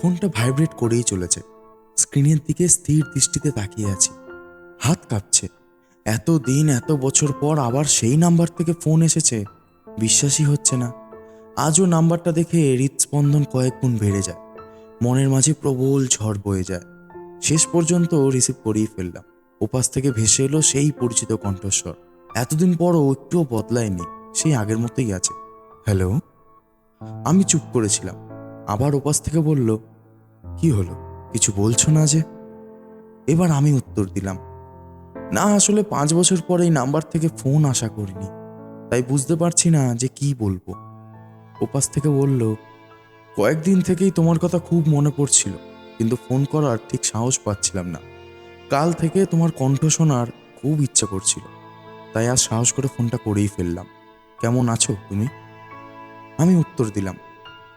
ফোনটা ভাইব্রেট করেই চলেছে। স্ক্রিনের দিকে স্থির দৃষ্টিতে তাকিয়ে আছি। হাত কাঁপছে। এতদিন এত বছর পর আবার সেই নাম্বার থেকে ফোন এসেছে, বিশ্বাসই হচ্ছে না। আজও নাম্বারটা দেখে হৃদস্পন্দন কয়েক গুণ বেড়ে যায়। মনের মাঝে প্রবল ঝড় বয়ে যায়। শেষ পর্যন্ত রিসিভ করেই ফেললাম। ওপাশ থেকে ভেসে এলো সেই পরিচিত কণ্ঠস্বর। এতদিন পরও একটুও বদলায়নি, সেই আগের মতোই আছে। হ্যালো। আমি চুপ করেছিলাম। আবার ওপাশ থেকে বলল, কি হলো, কিছু বলছো না যে? এবার আমি উত্তর দিলাম, না আসলে 5 বছর পরে এই নাম্বার থেকে ফোন আশা করিনি, তাই বুঝতে পারছি না যে কি বলবো। ওপাশ থেকে বলল, কয়েকদিন থেকেই তোমার কথা খুব মনে পড়ছিল, কিন্তু ফোন করার ঠিক সাহস পাচ্ছিলাম না। কাল থেকে তোমার কণ্ঠ শোনার খুব ইচ্ছা করছিল, তাই আজ সাহস করে ফোনটা করেই ফেললাম। কেমন আছো তুমি? আমি উত্তর দিলাম,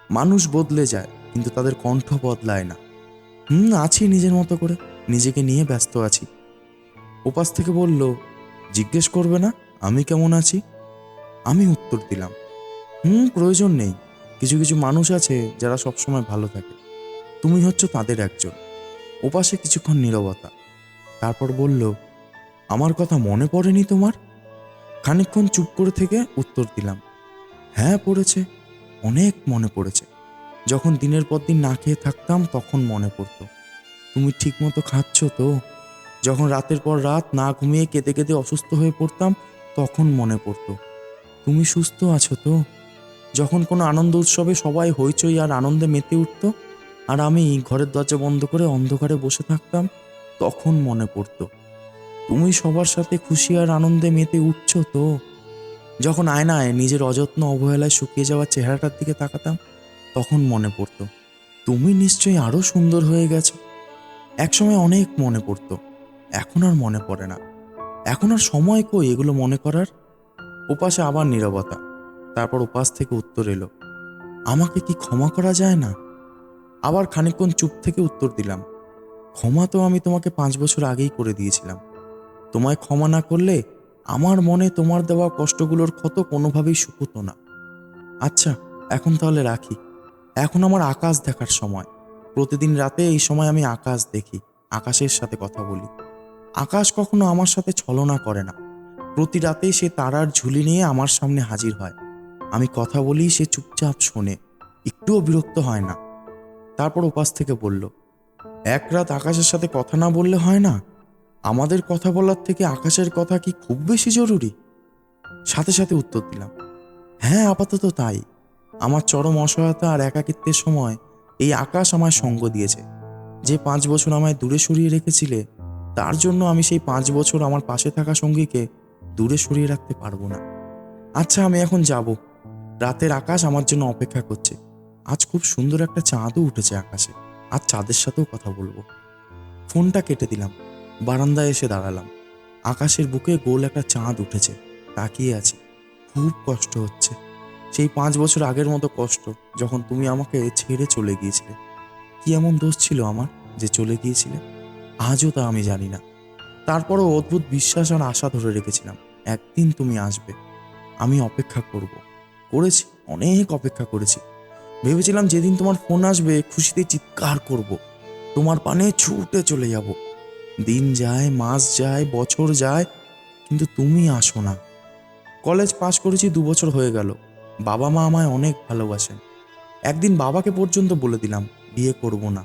মানুষ বদলে যায় কিন্তু তাদের কণ্ঠ বদলায় না। আছি নিজের মতো করে, নিজেকে নিয়ে ব্যস্ত আছি। ওপাশ থেকে বলল, জিজ্ঞেস করবে না আমি কেমন আছি? আমি উত্তর দিলাম, প্রয়োজন নেই। কিছু কিছু মানুষ আছে যারা সবসময় ভালো থাকে, তুমি হচ্ছ তাদের একজন। ওপাশে কিছুক্ষণ নীরবতা। তারপর বলল, আমার কথা মনে পড়েনি তোমার? খানিকক্ষণ চুপ করে থেকে উত্তর দিলাম, হ্যাঁ পড়েছে, অনেক মনে পড়েছে। যখন দিনের পর দিন না খেয়ে থাকতাম তখন মনে পড়তো। তুমি ঠিকমতো খাচ্ছ তো? যখন রাতের পর রাত না ঘুমিয়ে কেঁদে কেঁদে অসুস্থ হয়ে পড়তাম তখন মনে পড়তো। তুমি সুস্থ আছো তো? যখন কোনো আনন্দ উৎসবে সবাই হইচই আর আনন্দে মেতে উঠত, আর আমি ঘরের দরজা বন্ধ করে অন্ধকারে বসে থাকতাম, তখন মনে পড়তো তুমি সবার সাথে খুশি আর আনন্দে মেতে উঠছো তো? যখন আয়নায় নিজের অযত্ন অবহেলায় শুকিয়ে যাওয়া চেহারাটার দিকে তাকাতাম তখন মনে পড়তো তুমি নিশ্চয়ই আরো সুন্দর হয়ে গেছো। একসময় অনেক মনে পড়তো, এখন আর মনে পড়ে না। এখন আর সময় কই এগুলো মনে করার। ওপাশে আবার নীরবতা। তারপর ওপাশ থেকে উত্তর এলো, আমাকে কি ক্ষমা করা যায় না? আবার খানিকক্ষণ চুপ থেকে উত্তর দিলাম, ক্ষমা তো আমি তোমাকে 5 বছর আগেই করে দিয়েছিলাম। তোমায় ক্ষমা না করলে আমার মনে তোমার দেওয়া কষ্টগুলোর ক্ষত কোনোভাবেই শুকোতো না। আচ্ছা, এখন তাহলে রাখি। এখন আমার আকাশ দেখার সময়। প্রতিদিন রাতে এই সময় আমি আকাশ দেখি, আকাশের সাথে কথা বলি। আকাশ কখনো আমার সাথে ছলনা করে না। প্রতি রাতেই সে তারার ঝুলি নিয়ে আমার সামনে হাজির হয়। আমি কথা বলি, সে চুপচাপ শোনে, একটুও বিরক্ত হয় না। তারপর ওপাশ থেকে বলল, এক রাত আকাশের সাথে কথা না বললে হয় না? আমাদের কথা বলার থেকে আকাশের কথা কি খুব বেশি জরুরি? সাথে সাথে উত্তর দিলাম, হ্যাঁ আপাতত তাই। আমার চরম অসহায়তা আর একাকিত্বের সময় এই আকাশ আমায় সঙ্গ দিয়েছে। যে 5 বছর আমায় দূরে সরিয়ে রেখেছিলে, তার জন্য আমি সেই 5 বছর আমার পাশে থাকা সঙ্গীকে দূরে সরিয়ে রাখতে পারবো না। আচ্ছা, আমি এখন যাব। রাতের আকাশ আমার জন্য অপেক্ষা করছে। আজ খুব সুন্দর একটা চাঁদও উঠেছে আকাশে। আজ চাঁদের সাথেও কথা বলবো। ফোনটা কেটে দিলাম। বারান্দায় এসে দাঁড়ালাম। আকাশের বুকে গোল একটা চাঁদ উঠেছে। তাকিয়ে আছি। খুব কষ্ট হচ্ছে। সেই 5 বছর আগের মতো কষ্ট, যখন তুমি আমাকে ছেড়ে চলে গিয়েছিলে। কি এমন দোষ ছিল আমার যে চলে গিয়েছিলে? আজও তা আমি জানি না। তারপরও অদ্ভুত বিশ্বাস আর আশা ধরে রেখেছিলাম, একদিন তুমি আসবে, আমি অপেক্ষা করব। করেছি, অনেক অপেক্ষা করেছি। ভেবেছিলাম যেদিন তোমার ফোন আসবে খুশিতে চিৎকার করব, তোমার পানে ছুটে চলে যাব। দিন যায়, মাস যায়, বছর যায়, কিন্তু তুমি আসো না। কলেজ পাশ করেছি, 2 বছর হয়ে গেল। বাবা মা আমায় অনেক ভালোবাসেন। একদিন বাবাকে পর্যন্ত বলে দিলাম বিয়ে করব না।